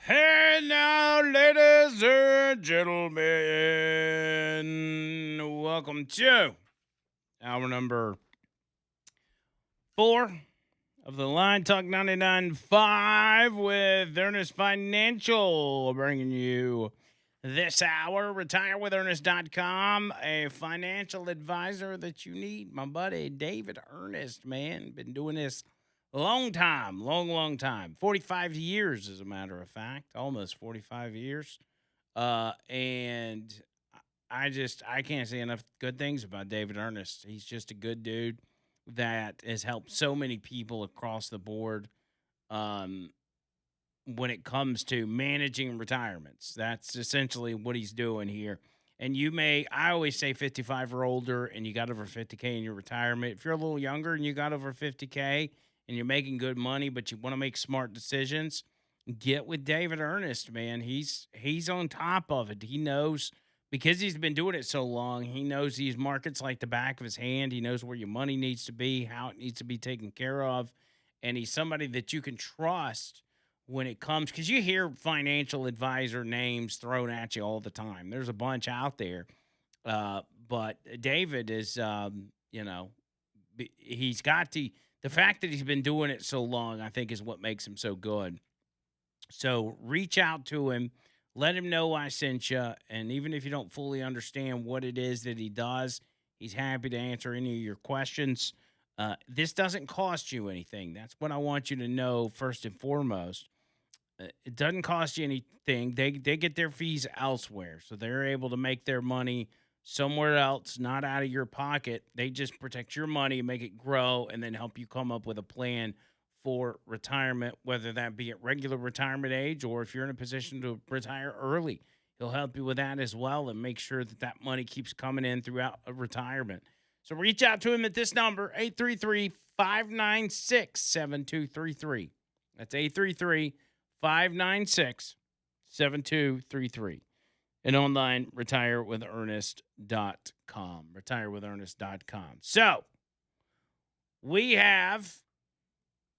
Hey now, ladies and gentlemen, welcome to hour number 4 of the Line Talk 99.5 with Ernest Financial, bringing you this hour. RetireWithErnest.com, a financial advisor that you need. My buddy David Ernest, man, been doing this long time, long time. 45 years, as a matter of fact, almost 45 years. And I can't say enough good things about David Ernest. He's just a good dude that has helped so many people across the board. Um, when it comes to managing retirements, that's essentially what he's doing here. And I always say 55 or older, and you got over 50K in your retirement. If you're a little younger and you got over 50K and you're making good money, but you want to make smart decisions, get with David Ernest, man. He's on top of it. He knows because he's been doing it so long. He knows these markets like the back of his hand. He knows where your money needs to be, how it needs to be taken care of, and he's somebody that you can trust when it comes because you hear financial advisor names thrown at you all the time. There's a bunch out there, but David is, he's got the fact that he's been doing it so long. I think is what makes him so good. So reach out to him, let him know I sent you, and even if you don't fully understand what it is that he does, he's happy to answer any of your questions. This doesn't cost you anything. That's what I want you to know first and foremost. It doesn't cost you anything. They get their fees elsewhere, so they're able to make their money somewhere else, not out of your pocket. They just protect your money, make it grow, and then help you come up with a plan for retirement, whether that be at regular retirement age or if you're in a position to retire early. He'll help you with that as well and make sure that that money keeps coming in throughout a retirement. So reach out to him at this number, 833-596-7233. That's 833-596-7233. And online, retirewithernest.com. Retirewithernest.com. So, we have,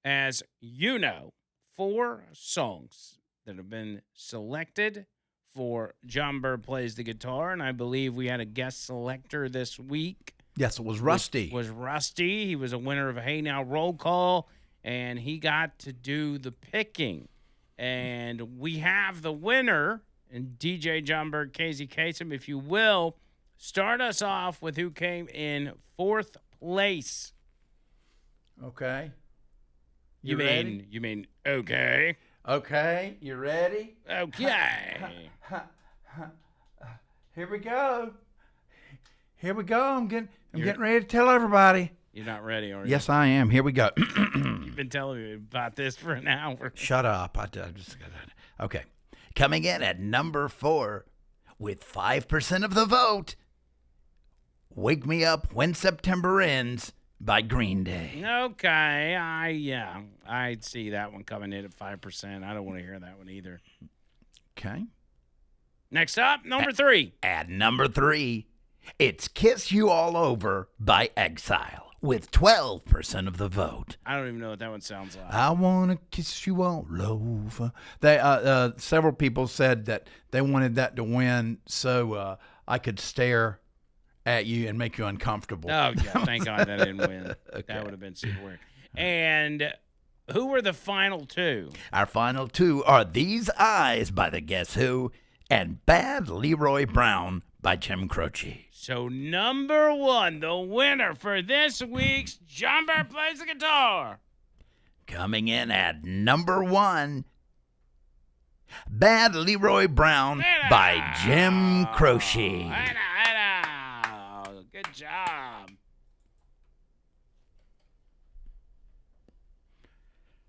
as you know, 4 songs that have been selected for John Bird Plays the Guitar, and I believe we had a guest selector this week. Yes, it was Rusty. Was Rusty. He was a winner of a Hey Now Roll Call, and he got to do the picking. And we have the winner, and DJ John Bird, KZ Kasem, if you will, start us off with who came in 4th place. Okay. You mean okay? Okay, you ready? Okay. Here we go. I'm getting ready to tell everybody. You're not ready, are you? Yes, I am. Here we go. You've been telling me about this for an hour. Shut up. I just got it. Okay. Coming in at number 4 with 5% of the vote, Wake Me Up When September Ends by Green Day. Okay. I'd see that one coming in at 5%. I don't want to hear that one either. Okay. Next up, number 3. At number 3, it's Kiss You All Over by Exile with 12% of the vote. I don't even know what that one sounds like. I want to kiss you all over. Several people said that they wanted that to win so I could stare at you and make you uncomfortable. Oh, yeah. Thank God that didn't win. Okay. That would have been super weird. And who were the final 2? Our final 2 are These Eyes by the Guess Who and Bad Leroy Brown by Jim Croce. So number 1, the winner for this week's John Bird Plays the Guitar. Coming in at number 1, Bad Leroy Brown by Jim Croce. Good job.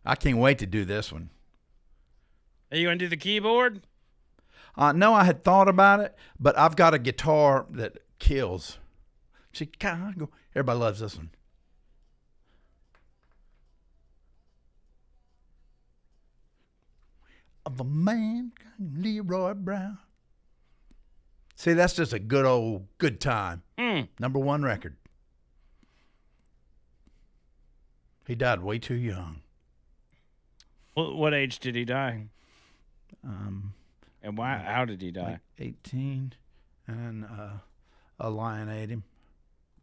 I can't wait to do this one. Are you going to do the keyboard? No, I had thought about it, but I've got a guitar that kills. See, everybody loves this one. Of a man, Leroy Brown. See, that's just a good time. Number 1 record. He died way too young. What age did he die? And why? How did he die? Like 18, and a lion ate him.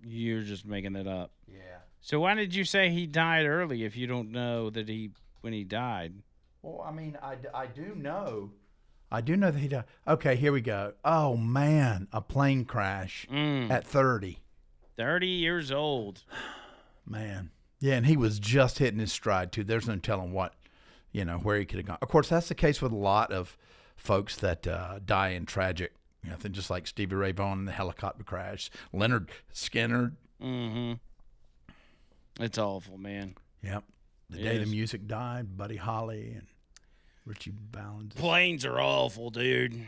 You're just making it up. Yeah. So why did you say he died early if you don't know that when he died? Well, I mean, I do know. I do know that he died. Okay, here we go. Oh, man, a plane crash at 30. 30 years old. Man. Yeah, and he was just hitting his stride, too. There's no telling where he could have gone. Of course, that's the case with a lot of folks that die in tragic, just like Stevie Ray Vaughan in the helicopter crash, Leonard Skinner. Mm-hmm. It's awful, man. Yep. The day the music died, Buddy Holly and Richie Valens. Planes are awful, dude.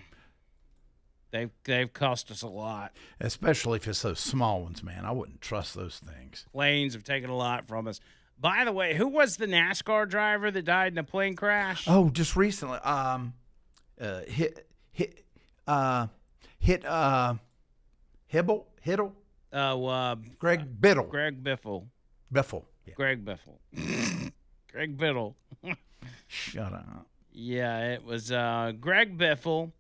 They've cost us a lot. Especially if it's those small ones, man. I wouldn't trust those things. Planes have taken a lot from us. By the way, who was the NASCAR driver that died in a plane crash? Oh, just recently. Hittle? Greg Biddle. Greg Biffle. Biffle. Yeah. Greg Biffle. Greg Biddle. Shut up. Yeah, it was Greg Biffle.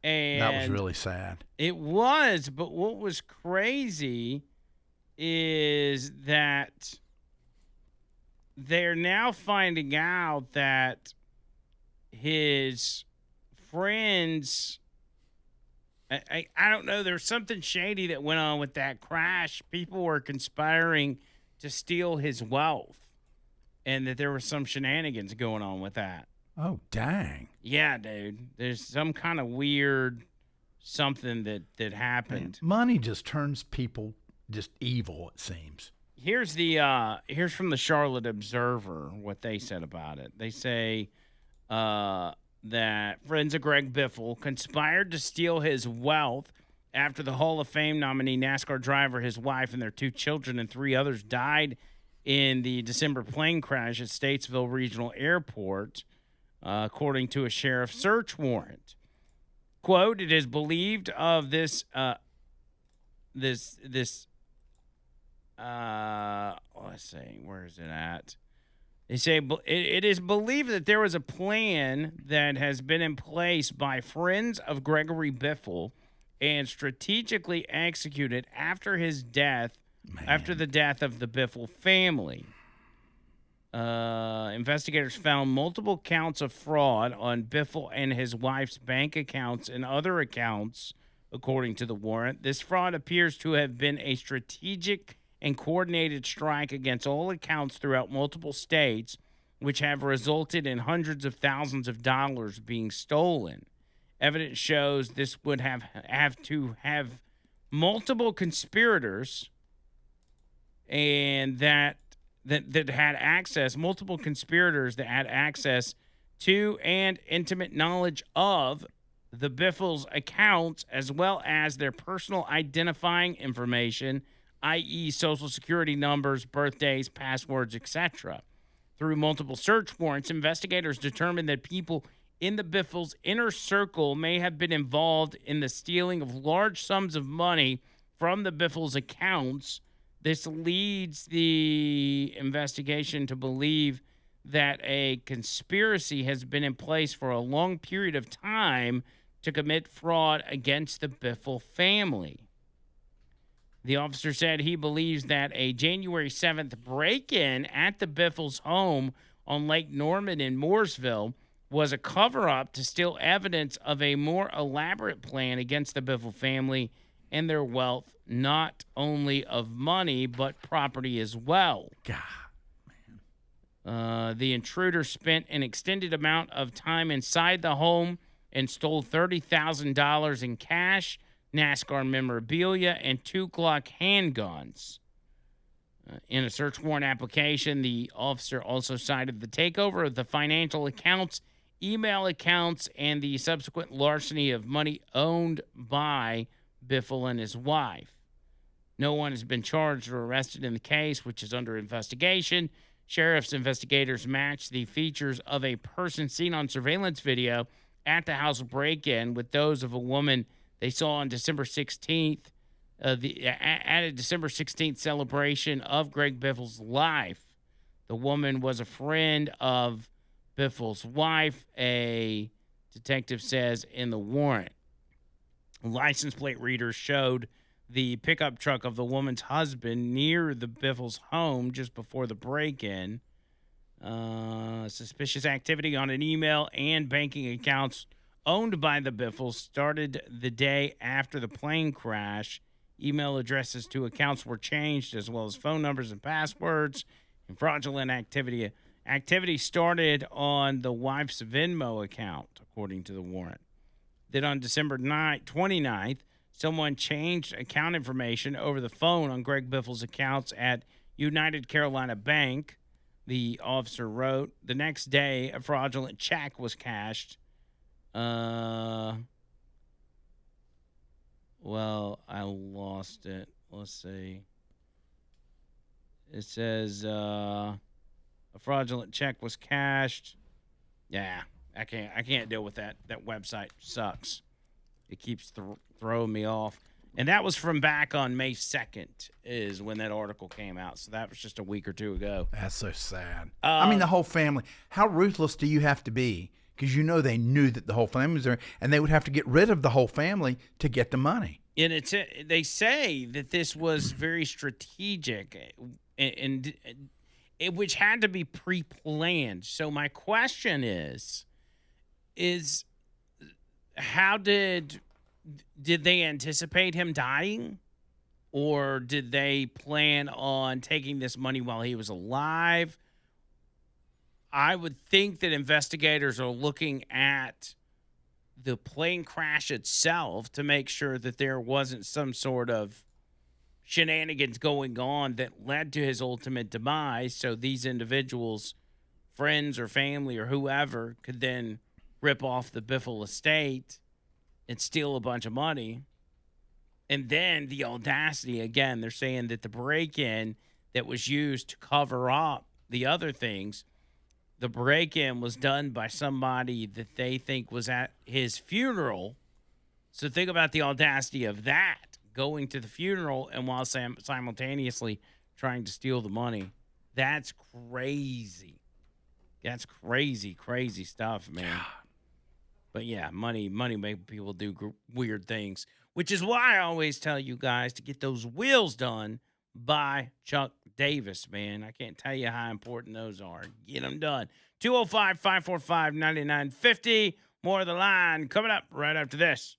And that was really sad. It was, but what was crazy is that they're now finding out that his friends, I don't know, there's something shady that went on with that crash. People were conspiring to steal his wealth, and that there was some shenanigans going on with that. Oh, dang. Yeah, dude. There's some kind of weird something that happened. Man, money just turns people just evil, it seems. Here's from the Charlotte Observer what they said about it. They say that friends of Greg Biffle conspired to steal his wealth after the Hall of Fame nominee NASCAR driver, his wife, and their 2 children and 3 others died in the December plane crash at Statesville Regional Airport, according to a sheriff's search warrant. Quote, it is believed of let's see, where is it at? They say it is believed that there was a plan that has been in place by friends of Gregory Biffle and strategically executed after his death, after the death of the Biffle family. Investigators found multiple counts of fraud on Biffle and his wife's bank accounts and other accounts, according to the warrant. This fraud appears to have been a strategic and coordinated strike against all accounts throughout multiple states, which have resulted in hundreds of thousands of dollars being stolen. Evidence shows this would have to have multiple conspirators, and that had access, multiple conspirators that had access to and intimate knowledge of the Biffles' accounts, as well as their personal identifying information, i.e. social security numbers, birthdays, passwords, etc. Through multiple search warrants, investigators determined that people in the Biffles' inner circle may have been involved in the stealing of large sums of money from the Biffles' accounts. This leads the investigation to believe that a conspiracy has been in place for a long period of time to commit fraud against the Biffle family. The officer said he believes that a January 7th break-in at the Biffles' home on Lake Norman in Mooresville was a cover-up to steal evidence of a more elaborate plan against the Biffle family and their wealth, not only of money, but property as well. God, man. The intruder spent an extended amount of time inside the home and stole $30,000 in cash, NASCAR memorabilia, and 2 Glock handguns. In a search warrant application, the officer also cited the takeover of the financial accounts, email accounts, and the subsequent larceny of money owned by Biffle and his wife. No one has been charged or arrested in the case, which is under investigation. Sheriff's investigators matched the features of a person seen on surveillance video at the house break-in with those of a woman they saw on December 16th, at a December 16th celebration of Greg Biffle's life. The woman was a friend of Biffle's wife, a detective says in the warrant. License plate readers showed the pickup truck of the woman's husband near the Biffles' home just before the break-in. Suspicious activity on an email and banking accounts owned by the Biffles started the day after the plane crash. Email addresses to accounts were changed, as well as phone numbers and passwords. And fraudulent activity started on the wife's Venmo account, according to the warrant. Then on December 29th, someone changed account information over the phone on Greg Biffle's accounts at United Carolina Bank. The officer wrote, the next day, a fraudulent check was cashed. Well, I lost it. Let's see. It says a fraudulent check was cashed. Yeah, I can't deal with that. That website sucks. It keeps throwing me off. And that was from back on May 2nd is when that article came out. So that was just a week or two ago. That's so sad. I mean, the whole family. How ruthless do you have to be? Because you know they knew that the whole family was there, and they would have to get rid of the whole family to get the money. And they say that this was very strategic, and which had to be pre-planned. So my question is how did they anticipate him dying, or did they plan on taking this money while he was alive? I would think that investigators are looking at the plane crash itself to make sure that there wasn't some sort of shenanigans going on that led to his ultimate demise. So these individuals, friends or family or whoever, could then rip off the Biffle estate and steal a bunch of money. And then the audacity, again, they're saying that the break-in that was used to cover up the other things, the break-in was done by somebody that they think was at his funeral. So think about the audacity of that, going to the funeral and while simultaneously trying to steal the money. That's crazy. That's crazy, crazy stuff, man. But yeah, money make people do weird things, which is why I always tell you guys to get those wheels done by Chuck Davis, man. I can't tell you how important those are. Get them done. 205-545-9950. More of the line coming up right after this.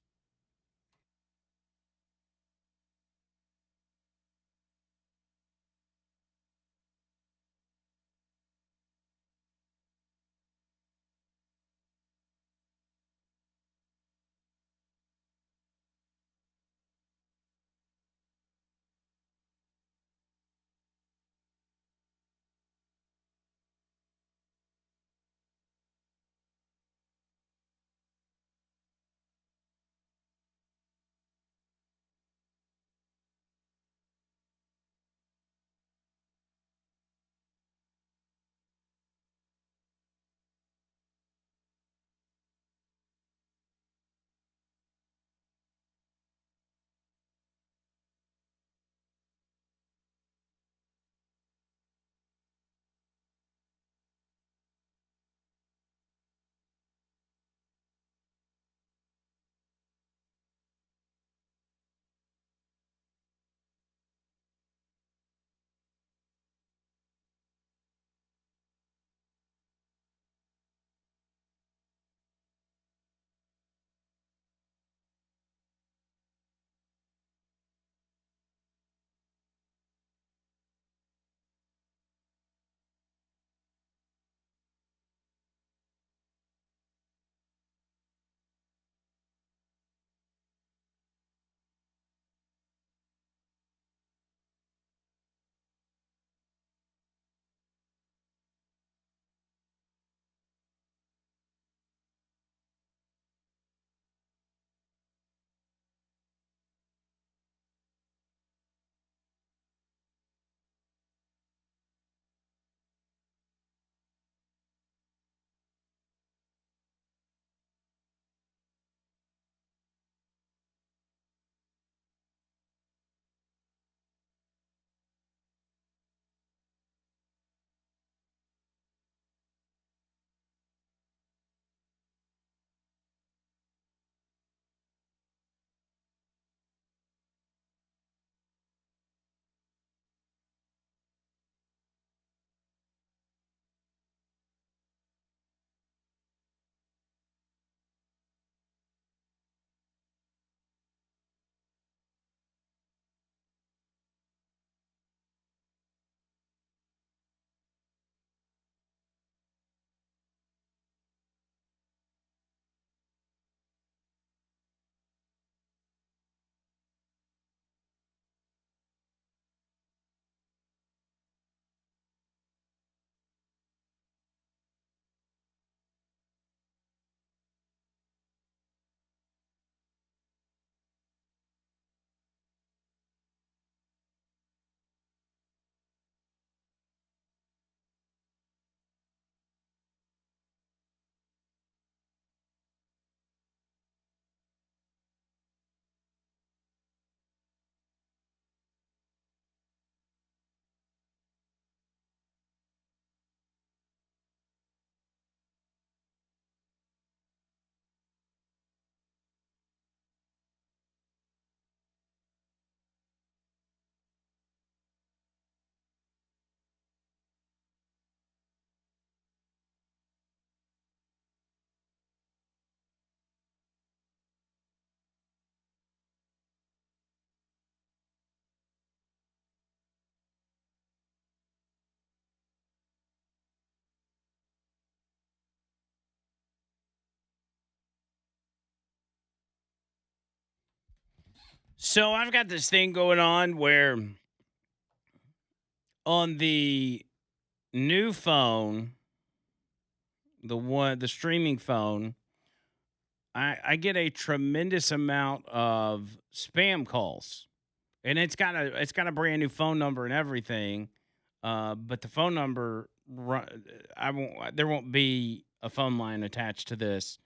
So I've got this thing going on where on the new phone, the streaming phone, I get a tremendous amount of spam calls, and it's got a brand new phone number and everything, but the phone number there won't be a phone line attached to this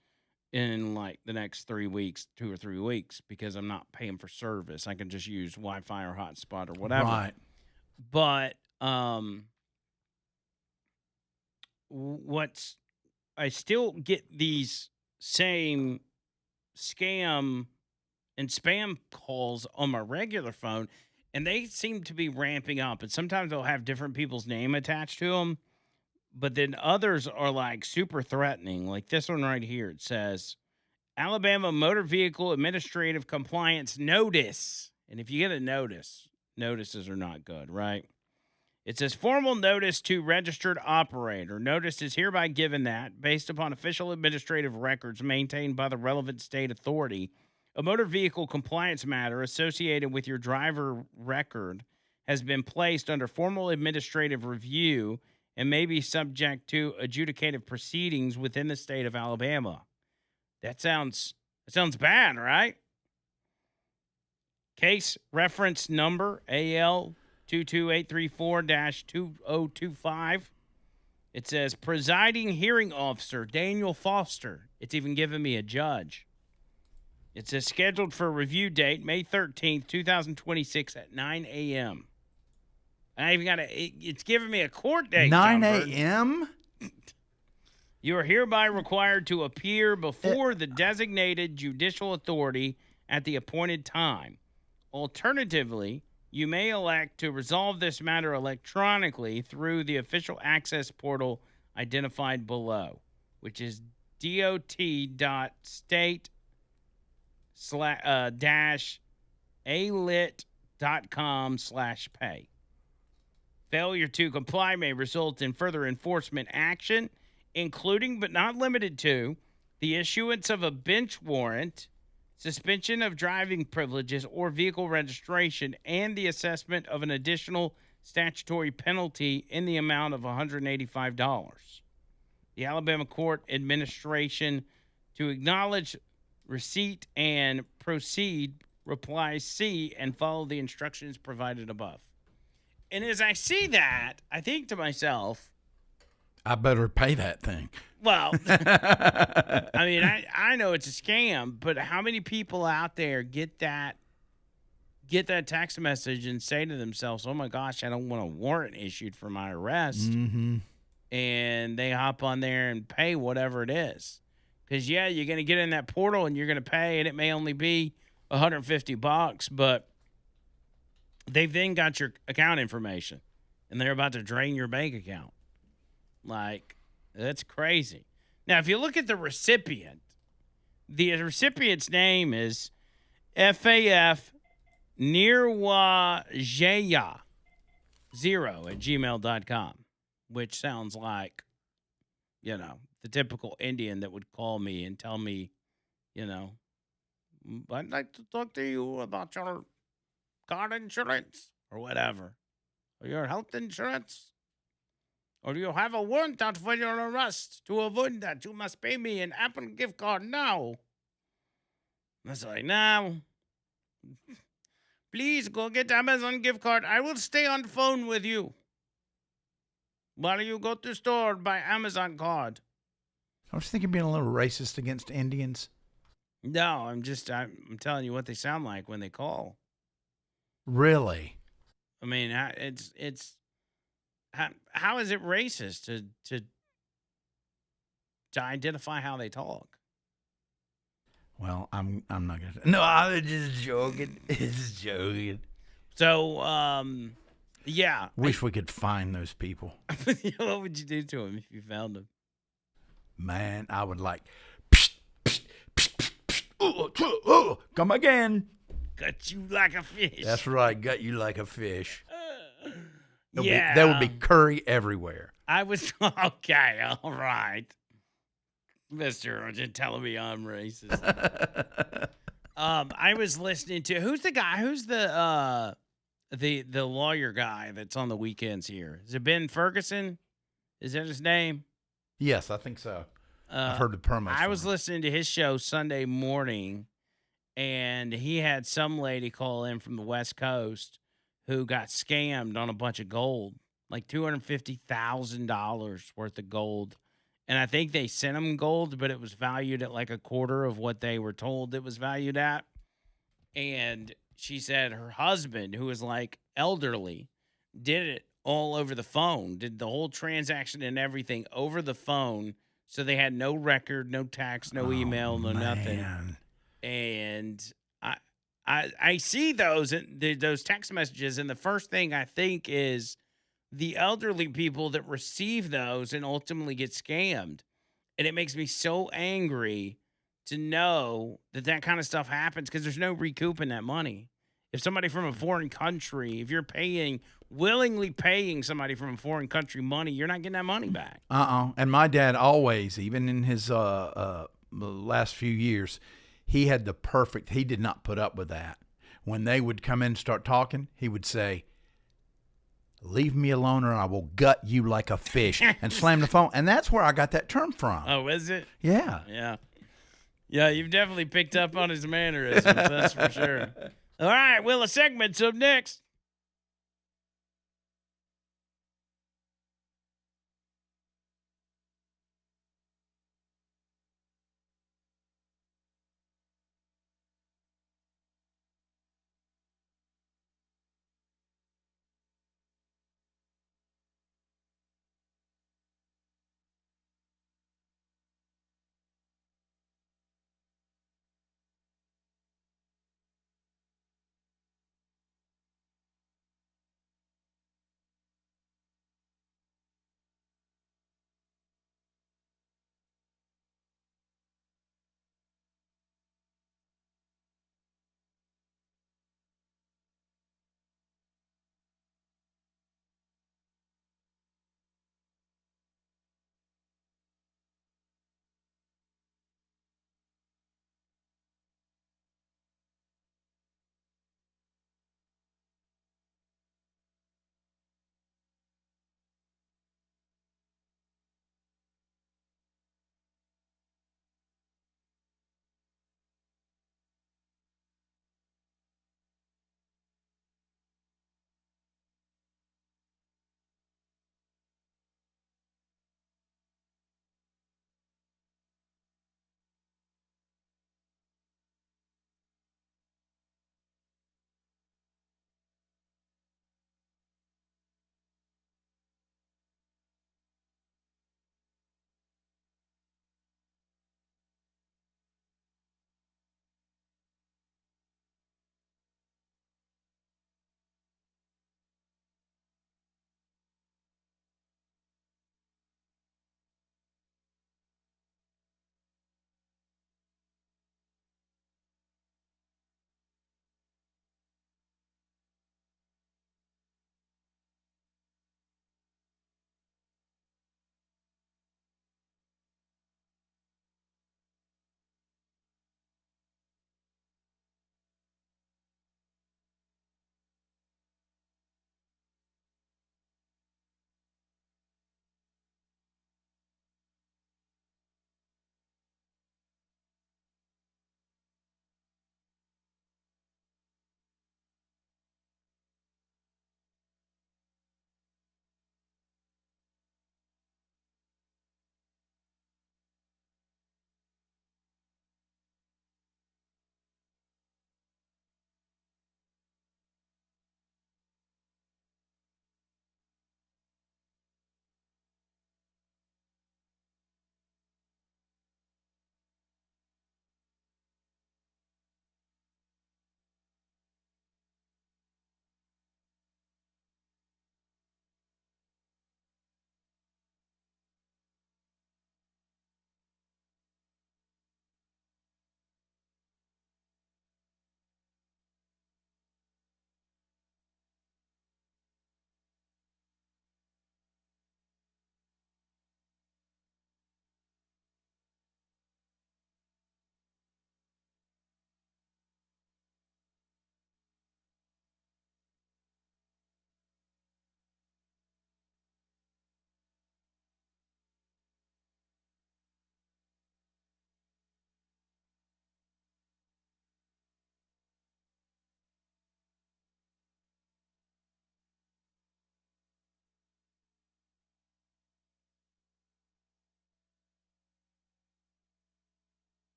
in like the next 3 weeks, 2 or 3 weeks, because I'm not paying for service. I can just use Wi-Fi or hotspot or whatever. Right. But what's I still get these same scam and spam calls on my regular phone, and they seem to be ramping up. And sometimes they'll have different people's name attached to them, but then others are like super threatening. Like this one right here, it says Alabama Motor Vehicle Administrative Compliance Notice. And if you get a notice, notices are not good, right? It says formal notice to registered operator. Notice is hereby given that, based upon official administrative records maintained by the relevant state authority, a motor vehicle compliance matter associated with your driver record has been placed under formal administrative review and may be subject to adjudicative proceedings within the state of Alabama. That sounds bad, right? Case reference number AL 22834-2025. It says presiding hearing officer Daniel Foster. It's even giving me a judge. It says scheduled for review date May 13th, 2026 at 9 a.m. I even got it's giving me a court date. 9 a.m.? You are hereby required to appear before the designated judicial authority at the appointed time. Alternatively, you may elect to resolve this matter electronically through the official access portal identified below, which is dot.state-alit.com/pay. Failure to comply may result in further enforcement action, including but not limited to the issuance of a bench warrant, suspension of driving privileges or vehicle registration, and the assessment of an additional statutory penalty in the amount of $185. The Alabama Court Administration to acknowledge receipt and proceed replies C and follow the instructions provided above. And as I see that, I think to myself, I better pay that thing. well, I mean, I know it's a scam, but how many people out there get that text message and say to themselves, oh my gosh, I don't want a warrant issued for my arrest. Mm-hmm. And they hop on there and pay whatever it is. Because, yeah, you're going to get in that portal and you're going to pay, and it may only be $150, but they've then got your account information, and they're about to drain your bank account. Like, that's crazy. Now, if you look at the recipient, the recipient's name is FAF Nirwajaya 0@gmail.com, which sounds like, the typical Indian that would call me and tell me, I'd like to talk to you about your car insurance or whatever, or your health insurance. Or do you have a warrant out for your arrest? To avoid that, you must pay me an Apple gift card now. I was like, no. Please go get Amazon gift card. I will stay on the phone with you while you go to store, buy Amazon card. I was thinking being a little racist against Indians. No, I'm telling you what they sound like when they call. Really? I mean, it's how is it racist to identify how they talk? Well, I'm not gonna. No, I was just joking. It's joking. So, yeah. Wish we could find those people. What would you do to them if you found them? Man, I would like. Come again. Got you like a fish. That's right. Got you like a fish. Yeah. There would be curry everywhere. I was okay. All right, Mister. Just telling me I'm racist. I was listening to who's the guy? Who's the lawyer guy that's on the weekends here? Is it Ben Ferguson? Is that his name? Yes, I think so. I've Uh, heard the promos. I for was him. listening to his show Sunday morning, and he had some lady call in from the West Coast who got scammed on a bunch of gold, like $250,000 worth of gold. And I think they sent him gold, but it was valued at like a quarter of what they were told it was valued at. And she said her husband, who was like elderly, did it all over the phone, did the whole transaction and everything over the phone. So they had no record, no text, no email, no nothing. Man. And I see those those text messages, and the first thing I think is the elderly people that receive those and ultimately get scammed. And it makes me so angry to know that that kind of stuff happens because there's no recouping that money. If somebody from a foreign country, if you're willingly paying somebody from a foreign country money, you're not getting that money back. And my dad always, even in his last few years, he had he did not put up with that. When they would come in and start talking, he would say, "Leave me alone or I will gut you like a fish," and slam the phone. And that's where I got that term from. Oh, is it? Yeah. Yeah. Yeah, you've definitely picked up on his mannerisms, that's for sure. All right, well, a segment's up next.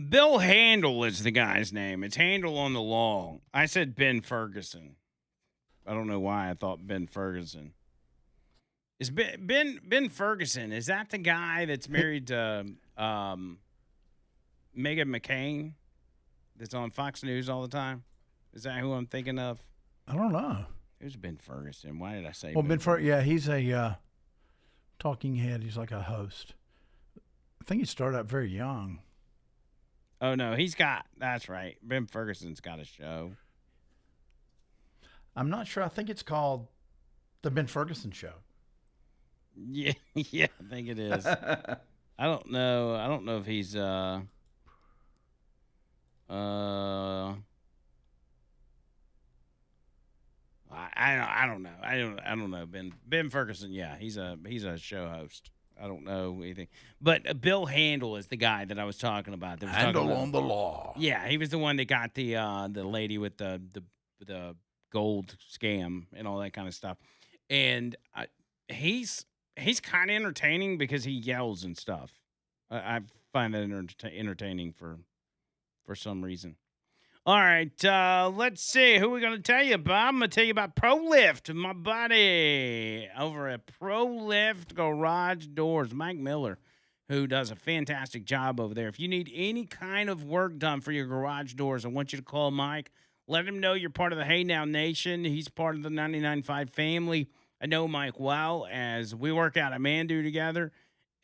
Bill Handel is the guy's name. It's Handel on the law. I said Ben Ferguson. I don't know why I thought Ben Ferguson. Is Ben Ferguson? Is that the guy that's married to Megan McCain? That's on Fox News all the time. Is that who I'm thinking of? I don't know. Who's Ben Ferguson? Why did I say? Well, yeah, he's a talking head. He's like a host. I think he started out very young. Oh no, that's right. Ben Ferguson's got a show. I'm not sure. I think it's called The Ben Ferguson Show. Yeah, yeah, I think it is. I don't know. I don't know if he's I don't know. I don't know. Ben Ferguson, yeah, he's a show host. I don't know anything. But Bill Handel is the guy that I was talking about. That was Handle on the law. Yeah, he was the one that got the lady with the gold scam and all that kind of stuff. And he's kind of entertaining because he yells and stuff. I find that entertaining for some reason. All right, let's see. Who are we going to tell you about? I'm going to tell you about ProLift, my buddy over at ProLift Garage Doors, Mike Miller, who does a fantastic job over there. If you need any kind of work done for your garage doors, I want you to call Mike. Let him know you're part of the Hey Now Nation. He's part of the 99.5 family. I know Mike well, as we work out at Mandu together.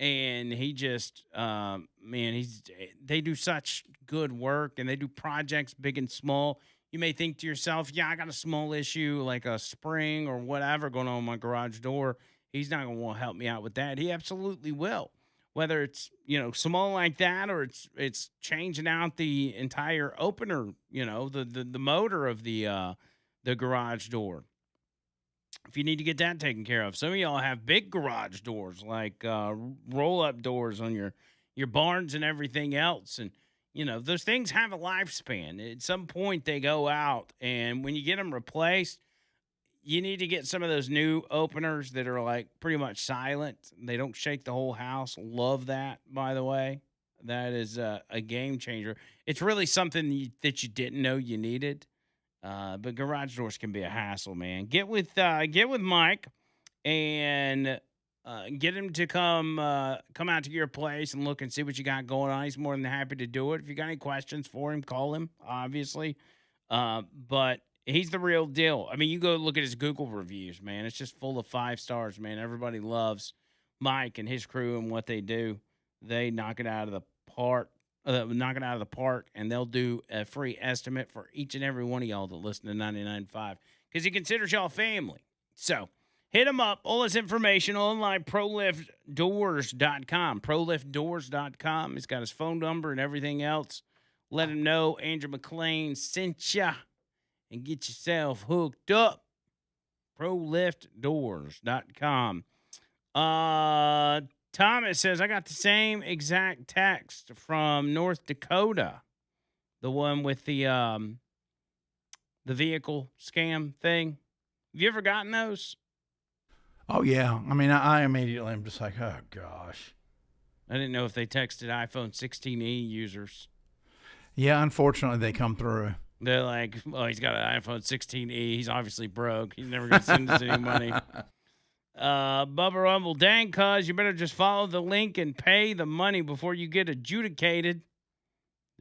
And he just, they do such good work, and they do projects big and small. You may think to yourself, yeah, I got a small issue like a spring or whatever going on with my garage door. He's not going to want to help me out with that. He absolutely will. Whether it's, small like that, or it's changing out the entire opener, the motor of the garage door. If you need to get that taken care of. Some of y'all have big garage doors, like roll-up doors on your barns and everything else. And, those things have a lifespan. At some point, they go out. And when you get them replaced, you need to get some of those new openers that are, like, pretty much silent. They don't shake the whole house. Love that, by the way. That is a game changer. It's really something that you didn't know you needed. But garage doors can be a hassle, man. Get with Mike and get him to come out to your place and look and see what you got going on. He's more than happy to do it. If you got any questions for him, call him, obviously. But he's the real deal. I mean, you go look at his Google reviews, man. It's just full of 5 stars, man. Everybody loves Mike and his crew and what they do. They knock it out of the park. And they'll do a free estimate for each and every one of y'all that listen to 99.5 because he considers y'all family. So hit him up. All this information online, proliftdoors.com. Proliftdoors.com. He's got his phone number and everything else. Let him know Andrew Mclain sent ya and get yourself hooked up. Proliftdoors.com. Thomas says, I got the same exact text from North Dakota, the one with the vehicle scam thing. Have you ever gotten those? Oh, yeah. I mean, I immediately am just like, oh, gosh. I didn't know if they texted iPhone 16e users. Yeah, unfortunately, they come through. They're like, oh, he's got an iPhone 16e. He's obviously broke. He's never going to send us any money. Bubba Rumble, dang, cuz you better just follow the link and pay the money before you get adjudicated.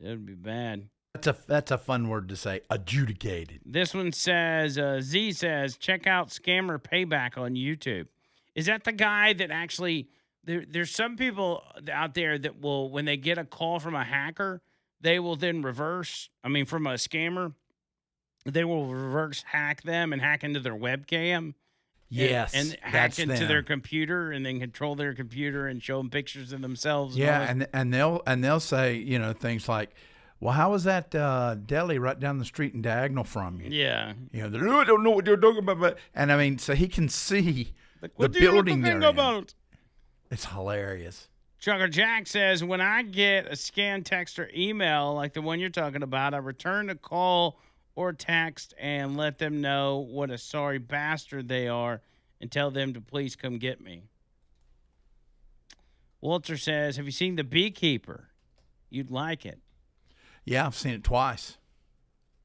That would be bad. That's a fun word to say, adjudicated. This one says, Z says, check out Scammer Payback on YouTube. Is that the guy that actually, there's some people out there that will, when they get a call from a hacker, they will then from a scammer, they will reverse hack them and hack into their webcam. Yes, and hack into their computer and then control their computer and show them pictures of themselves. And they'll say things like, "Well, how was that deli right down the street in Diagonal from you?" Yeah, I don't know what you're talking about. And I mean, so he can see the building they're in. It's hilarious. Chucker Jack says, when I get a scam text or email like the one you're talking about, I return a call or text and let them know what a sorry bastard they are and tell them to please come get me. Walter says, have you seen The Beekeeper? You'd like it. Yeah, I've seen it twice.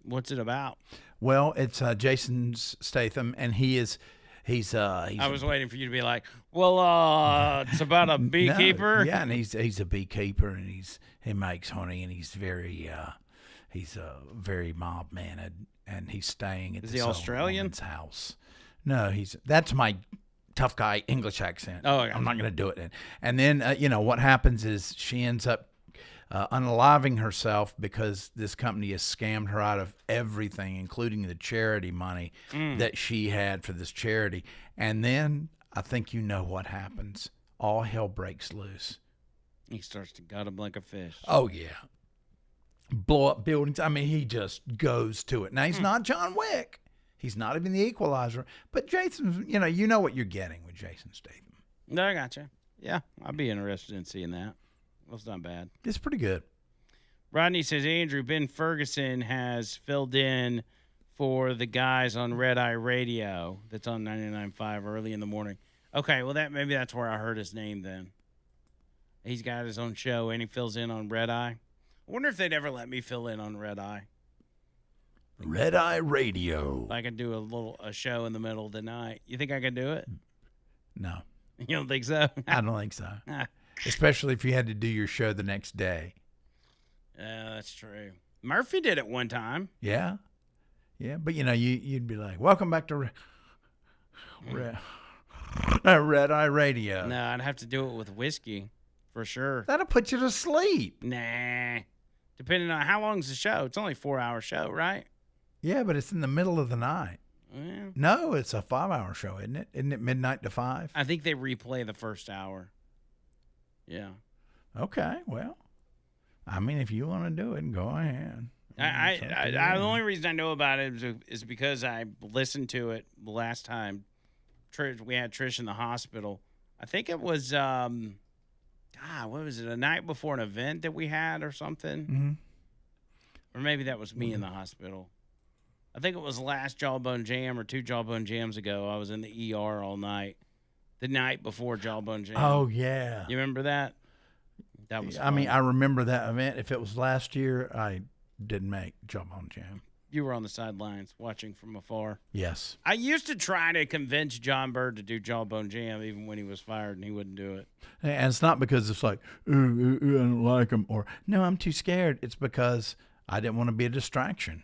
What's it about? Well, it's Jason Statham, and he's I was waiting for you to be like, well, it's about a beekeeper. No, yeah, and he's a beekeeper, and he makes honey, and he's a very mob mannered, and he's staying at Is this he Australian? old woman's house. No, that's my tough guy English accent. Oh, okay. I'm not going to do it. And then what happens is she ends up unaliving herself because this company has scammed her out of everything, including the charity money that she had for this charity. And then I think you know what happens. All hell breaks loose. He starts to gut him like a fish. Oh, yeah. Blow up buildings. I mean, he just goes to it. Now, he's not John Wick. He's not even the Equalizer. But Jason, you know what you're getting with Jason Statham. No, I gotcha. Yeah, I'd be interested in seeing that. Well, it's not bad. It's pretty good. Rodney says, Andrew, Ben Ferguson has filled in for the guys on Red Eye Radio that's on 99.5 early in the morning. Okay, well, maybe that's where I heard his name then. He's got his own show, and he fills in on Red Eye. I wonder if they'd ever let me fill in on Red Eye. Red Eye Radio. If I could do a show in the middle of the night. You think I could do it? No. You don't think so? I don't think so. Especially if you had to do your show the next day. Yeah, that's true. Murphy did it one time. Yeah. Yeah, but you'd be like, welcome back to Red Eye Radio. No, I'd have to do it with whiskey for sure. That'll put you to sleep. Nah. Depending on how long's the show. It's only a 4-hour show, right? Yeah, but it's in the middle of the night. Yeah. No, it's a 5-hour show, isn't it? Isn't it midnight to 5? I think they replay the first hour. Yeah. Okay, well, I mean, if you want to do it, go ahead. The only reason I know about it is because I listened to it the last time we had Trish in the hospital. I think it was, what was it, a night before an event that we had or something? Mm-hmm. Or maybe that was me in the hospital. I think it was last Jawbone Jam or 2 Jawbone Jams ago. I was in the ER all night. The night before Jawbone Jam. Oh, yeah. You remember that? That was fun. I mean, I remember that event. If it was last year, I didn't make Jawbone Jam. You were on the sidelines watching from afar. Yes. I used to try to convince John Bird to do Jawbone Jam even when he was fired, and he wouldn't do it. And it's not because it's like, I don't like him, or, no, I'm too scared. It's because I didn't want to be a distraction.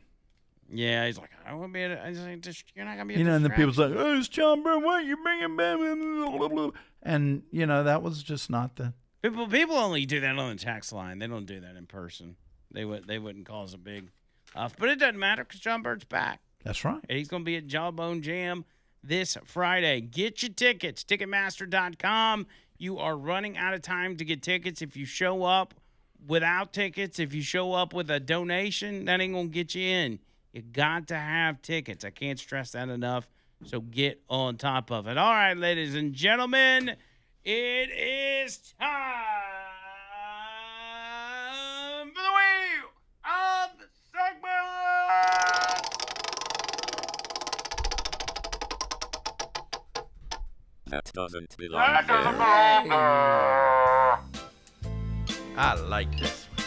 Yeah, he's like, I won't be. You're not gonna be. A distraction. And the people's like, "Oh, it's John Bird. Why you bring him back?" And that was just not the people only do that on the text line. They don't do that in person. They wouldn't cause a big, but it doesn't matter because John Bird's back. That's right. And he's gonna be at Jawbone Jam this Friday. Get your tickets. Ticketmaster.com. You are running out of time to get tickets. If you show up without tickets, if you show up with a donation, that ain't gonna get you in. You got to have tickets. I can't stress that enough. So get on top of it. All right, ladies and gentlemen, it is time for the wheel of the segment. That doesn't belong there. I like this one.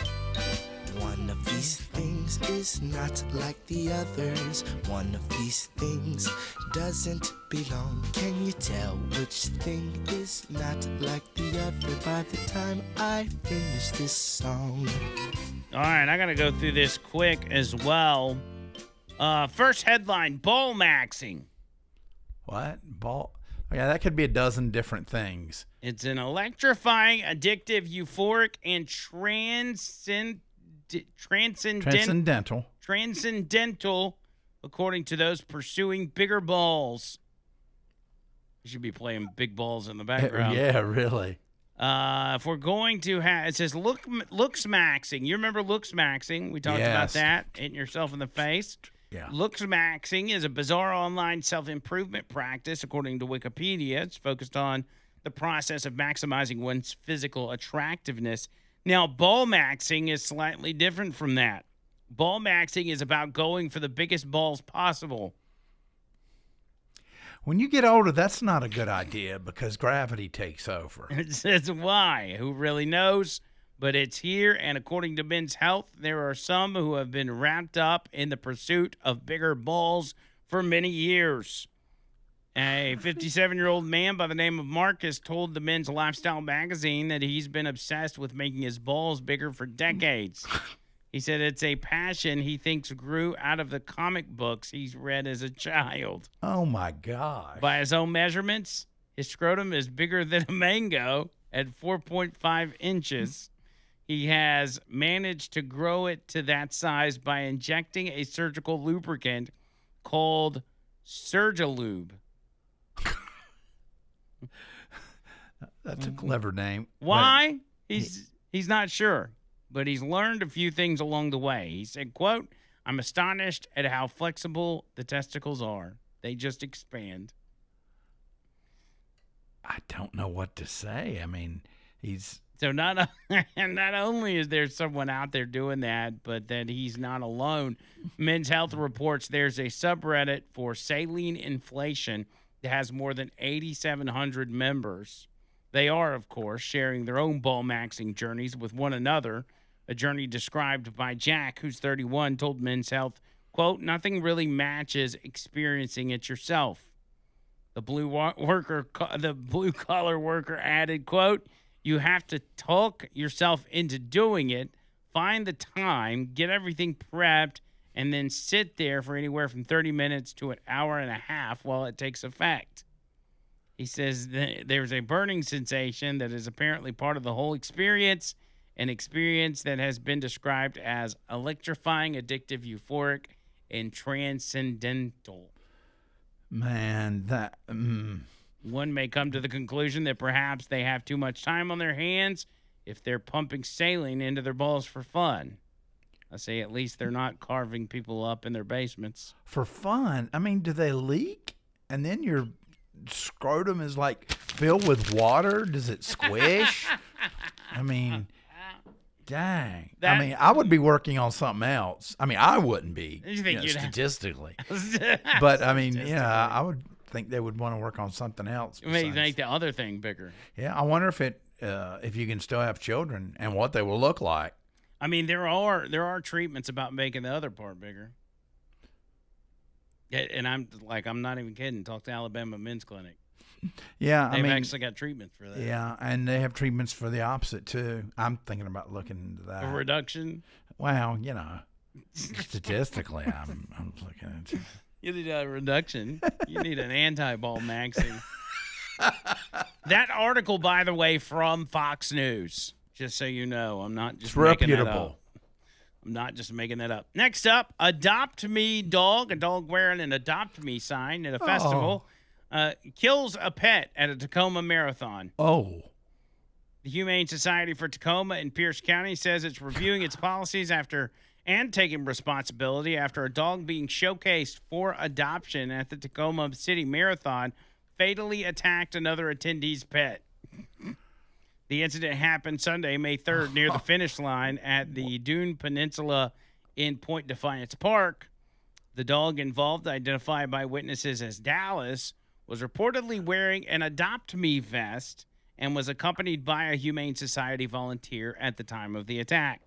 One of these things is not like the others. One of these things doesn't belong. Can you tell which thing is not like the other by the time I finish this song? All right, I got to go through this quick as well. First headline, ball maxing. What? Ball? Yeah, that could be a dozen different things. It's an electrifying, addictive, euphoric, and transcendental, according to those pursuing bigger balls. You should be playing big balls in the background. Yeah, really. If we're going to have, it says looks maxing. You remember looks maxing? We talked about that, hitting yourself in the face. Yeah. Looks maxing is a bizarre online self-improvement practice, according to Wikipedia. It's focused on the process of maximizing one's physical attractiveness. Now, ball maxing is slightly different from that. Ball maxing is about going for the biggest balls possible. When you get older, that's not a good idea because gravity takes over. It says why. Who really knows? but it's here. And according to Men's Health, there are some who have been wrapped up in the pursuit of bigger balls for many years. A 57-year-old man by the name of Marcus told the Men's Lifestyle magazine that he's been obsessed with making his balls bigger for decades. He said it's a passion he thinks grew out of the comic books he's read as a child. Oh, my gosh. By his own measurements, his scrotum is bigger than a mango at 4.5 inches. He has managed to grow it to that size by injecting a surgical lubricant called Surgilube. That's a clever name. Why? He's not sure, but he's learned a few things along the way. He said, quote, "I'm astonished at how flexible the testicles are. They just expand." I don't know what to say. I mean, he's... So not only is there someone out there doing that, but that he's not alone. Men's Health reports there's a subreddit for saline inflation that has more than 8,700 members. They are, of course, sharing their own ball maxing journeys with one another. A journey described by Jack, who's 31, told Men's Health, quote, "Nothing really matches experiencing it yourself." The blue collar worker added, quote, "You have to talk yourself into doing it, find the time, get everything prepped, and then sit there for anywhere from 30 minutes to an hour and a half while it takes effect." He says there's a burning sensation that is apparently part of the whole experience, an experience that has been described as electrifying, addictive, euphoric, and transcendental. Man, that... One may come to the conclusion that perhaps they have too much time on their hands if they're pumping saline into their balls for fun. I say at least they're not carving people up in their basements. For fun? I mean, do they leak? And then your scrotum is like filled with water? Does it squish? I mean, dang. I would be working on something else. I mean, I wouldn't be, You think you'd statistically. But, I mean, yeah, I would think they would want to work on something else. Maybe make the other thing bigger. Yeah, I wonder if you can still have children and what they will look like. I mean, there are treatments about making the other part bigger. Yeah, and I'm not even kidding. Talk to Alabama Men's Clinic. Yeah, They've actually got treatments for that. Yeah, and they have treatments for the opposite too. I'm thinking about looking into that. A reduction? Well, statistically, I'm looking into. You need a reduction. You need an anti-ball maxing. That article, by the way, from Fox News. Just so you know, I'm not just making that up. I'm not just making that up. Next up, Adopt Me Dog. A dog wearing an Adopt Me sign at a festival kills a pet at a Tacoma marathon. Oh. The Humane Society for Tacoma in Pierce County says it's reviewing its policies and taking responsibility after a dog being showcased for adoption at the Tacoma City Marathon fatally attacked another attendee's pet. The incident happened Sunday, May 3rd, near the finish line at the Dune Peninsula in Point Defiance Park. The dog involved, identified by witnesses as Dallas, was reportedly wearing an Adopt Me vest and was accompanied by a Humane Society volunteer at the time of the attack.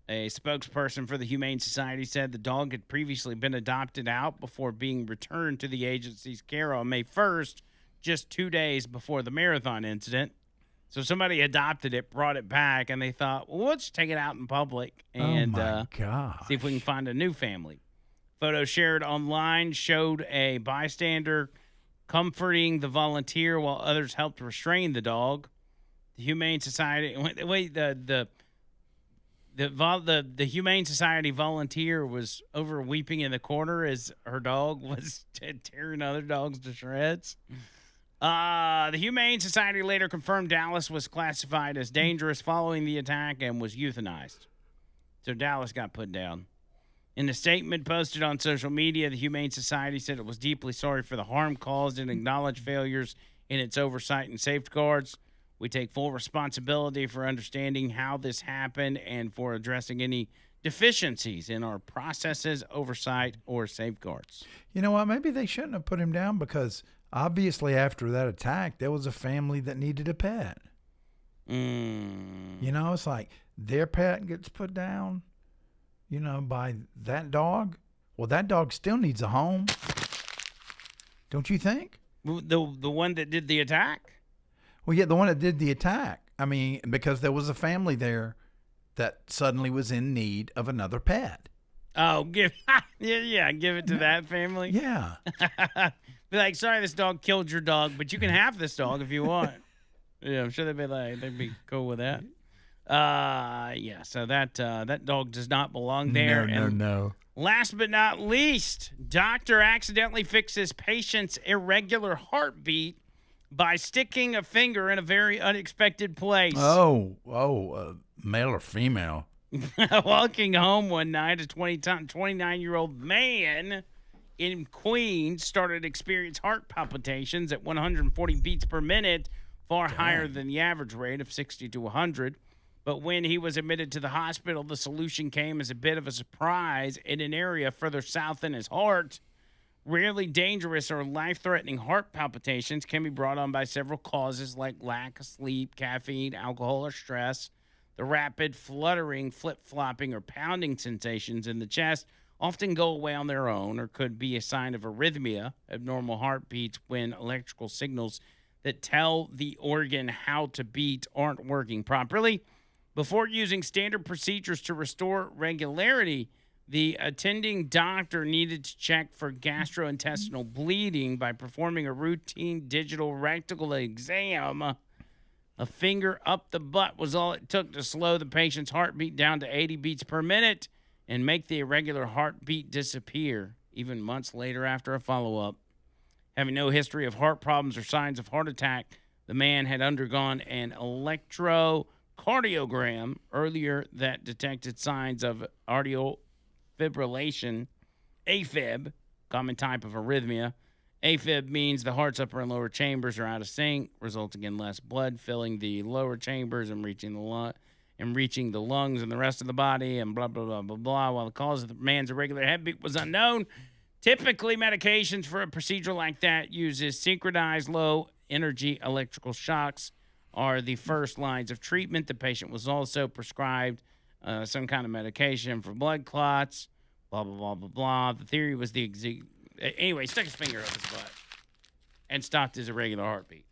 A spokesperson for the Humane Society said the dog had previously been adopted out before being returned to the agency's care on May 1st, just 2 days before the marathon incident. So somebody adopted it, brought it back, and they thought, well, let's take it out in public and see if we can find a new family. Photos shared online showed a bystander comforting the volunteer while others helped restrain the dog. The Humane Society the Humane Society volunteer was over weeping in the corner as her dog was tearing other dogs to shreds. The Humane Society later confirmed Dallas was classified as dangerous following the attack and was euthanized. So Dallas got put down. In a statement posted on social media, the Humane Society said it was deeply sorry for the harm caused and acknowledged failures in its oversight and safeguards. We take full responsibility for understanding how this happened and for addressing any deficiencies in our processes, oversight, or safeguards. You know what? Maybe they shouldn't have put him down because obviously after that attack, there was a family that needed a pet. You know, it's like their pet gets put down, by that dog. Well, that dog still needs a home. Don't you think? The one that did the attack? Well, yeah, the one that did the attack. I mean, because there was a family there that suddenly was in need of another pet. Oh, give it to that family. Yeah. Be like, sorry, this dog killed your dog, but you can have this dog if you want. Yeah, I'm sure they'd be cool with that. Yeah. So that dog does not belong there. No. Last but not least, doctor accidentally fixes patient's irregular heartbeat by sticking a finger in a very unexpected place. Oh, male or female? Walking home one night, a 29-year-old man in Queens started to experience heart palpitations at 140 beats per minute, far higher than the average rate of 60 to 100. But when he was admitted to the hospital, the solution came as a bit of a surprise in an area further south in his heart. Rarely dangerous or life-threatening heart palpitations can be brought on by several causes like lack of sleep, caffeine, alcohol, or stress. The rapid fluttering, flip-flopping, or pounding sensations in the chest often go away on their own or could be a sign of arrhythmia, abnormal heartbeats when electrical signals that tell the organ how to beat aren't working properly. Before using standard procedures to restore regularity, the attending doctor needed to check for gastrointestinal bleeding by performing a routine digital rectal exam. A finger up the butt was all it took to slow the patient's heartbeat down to 80 beats per minute and make the irregular heartbeat disappear, even months later after a follow-up. Having no history of heart problems or signs of heart attack, the man had undergone an electrocardiogram earlier that detected signs of atrial fibrillation, AFib, common type of arrhythmia. AFib means the heart's upper and lower chambers are out of sync, resulting in less blood filling the lower chambers and reaching the lungs and the rest of the body, and blah, blah, blah, blah, blah. While the cause of the man's irregular heartbeat was unknown, typically medications for a procedure like that uses synchronized low-energy electrical shocks are the first lines of treatment. The patient was also prescribed some kind of medication for blood clots, blah, blah, blah, blah, blah. The theory was anyway, stuck his finger up his butt and stopped his irregular heartbeat.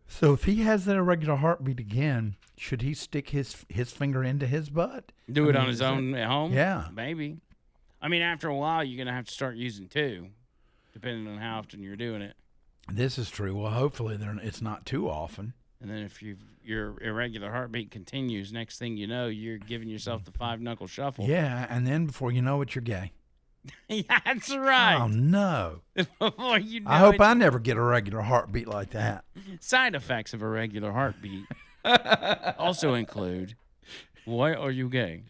So if he has that irregular heartbeat again, should he stick his finger into his butt? Do it on his own at home? Yeah. Maybe. I mean, after a while, you're going to have to start using two, depending on how often you're doing it. This is true. Well, hopefully it's not too often. And then if your irregular heartbeat continues, next thing you know, you're giving yourself the 5-knuckle shuffle. Yeah, and then before you know it, you're gay. Yeah, that's right. Oh, no. Before you know I hope it, I never get a regular heartbeat like that. Side effects of irregular heartbeat also include, why are you gay?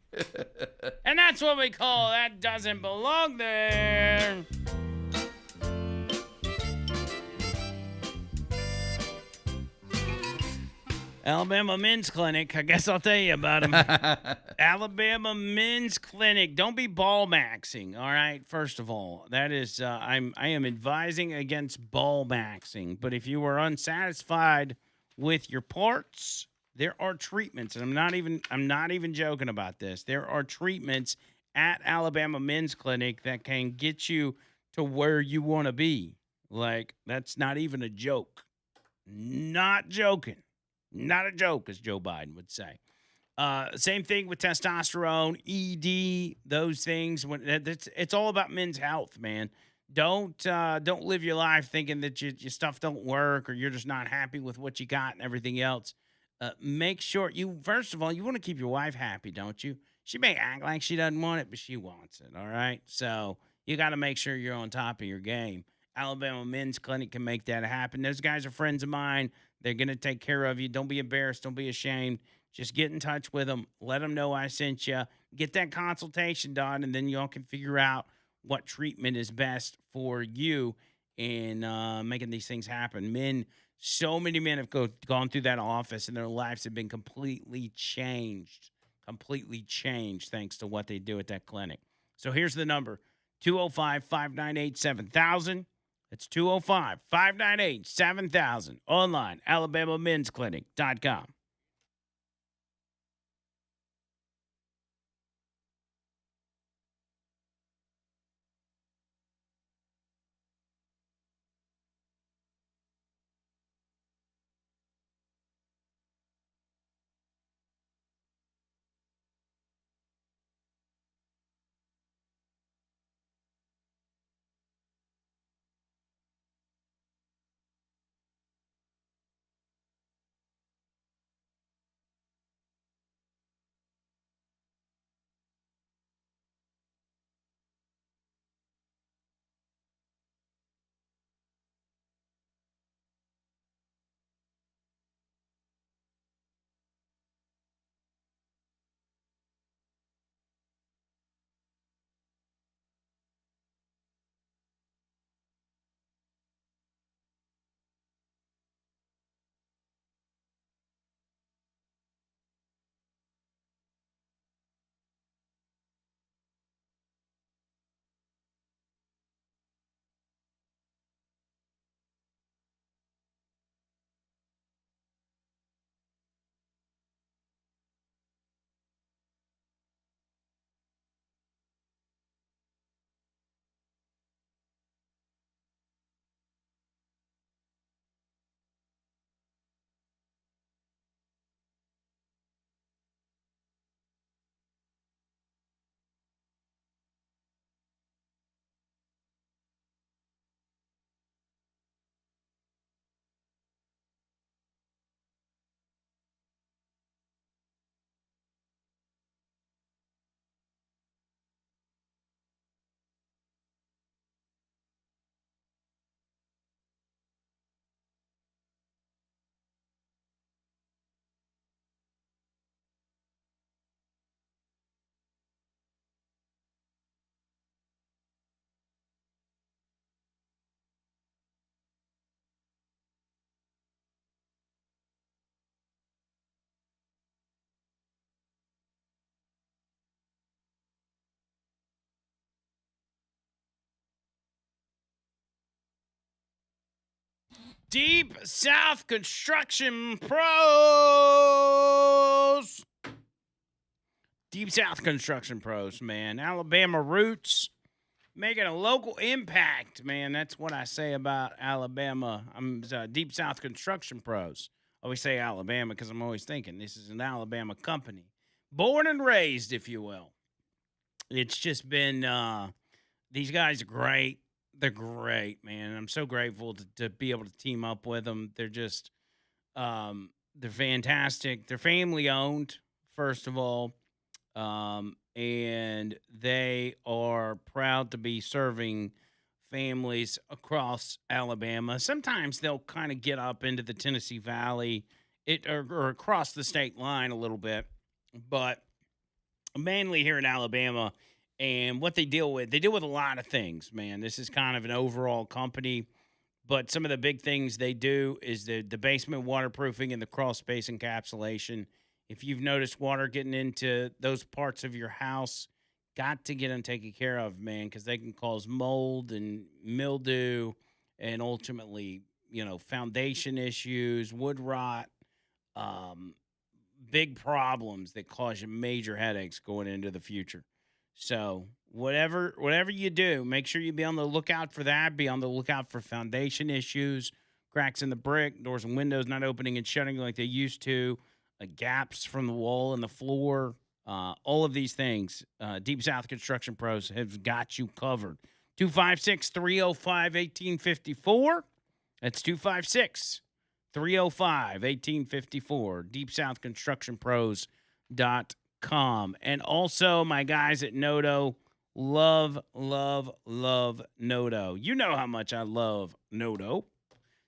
And that's what we call that doesn't belong there. Alabama Men's Clinic. I guess I'll tell you about them. Alabama Men's Clinic. Don't be ball maxing. All right. First of all, that is, I am advising against ball maxing. But if you are unsatisfied with your parts, there are treatments, and I'm not even joking about this. There are treatments at Alabama Men's Clinic that can get you to where you want to be. Like, that's not even a joke. Not joking. Not a joke, as Joe Biden would say. Same thing with testosterone, ED, those things. It's all about men's health, man. Don't live your life thinking that your stuff don't work or you're just not happy with what you got and everything else. Make sure first of all, you want to keep your wife happy, don't you? She may act like she doesn't want it, but she wants it, all right? So you got to make sure you're on top of your game. Alabama Men's Clinic can make that happen. Those guys are friends of mine. They're going to take care of you. Don't be embarrassed. Don't be ashamed. Just get in touch with them. Let them know I sent you. Get that consultation done, and then y'all can figure out what treatment is best for you in making these things happen. So many men have gone through that office, and their lives have been completely changed thanks to what they do at that clinic. So here's the number, 205-598-7000. It's 205-598-7000. Online, alabamamensclinic.com. Deep South Construction Pros. Deep South Construction Pros, man. Alabama roots, making a local impact, man. That's what I say about Alabama. I'm Deep South Construction Pros. I always say Alabama because I'm always thinking this is an Alabama company. Born and raised, if you will. It's just been, these guys are great. They're great, man. I'm so grateful to be able to team up with them. They're just, they're fantastic. They're family owned, first of all. And they are proud to be serving families across Alabama. Sometimes they'll kind of get up into the Tennessee Valley or across the state line a little bit, but mainly here in Alabama. And what they deal with a lot of things, man. This is kind of an overall company, but some of the big things they do is the basement waterproofing and the crawl space encapsulation. If you've noticed water getting into those parts of your house, got to get them taken care of, man, because they can cause mold and mildew and ultimately, foundation issues, wood rot, big problems that cause you major headaches going into the future. So whatever you do, make sure you be on the lookout for that. Be on the lookout for foundation issues, cracks in the brick, doors and windows not opening and shutting like they used to, gaps from the wall and the floor, all of these things. Deep South Construction Pros have got you covered. 256-305-1854. That's 256-305-1854. DeepSouthConstructionPros.com. And also my guys at Noto, love Noto. You know how much I love Noto.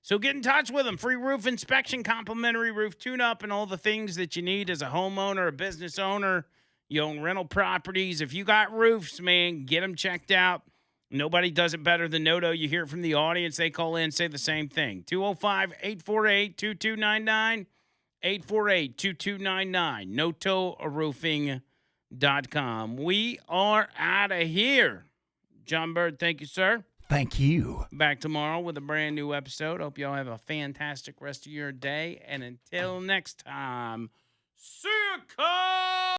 So get in touch with them. Free roof inspection, complimentary roof tune-up, and all the things that you need as a homeowner, a business owner. You own rental properties. If you got roofs, man, get them checked out. Nobody does it better than Noto. You hear it from the audience. They call in, say the same thing. 205-848-2299. 848-2299. NotoRoofing.com. We are out of here. John Bird, thank you, sir. Thank you. Back tomorrow with a brand new episode. Hope y'all have a fantastic rest of your day. And until next time, see ya,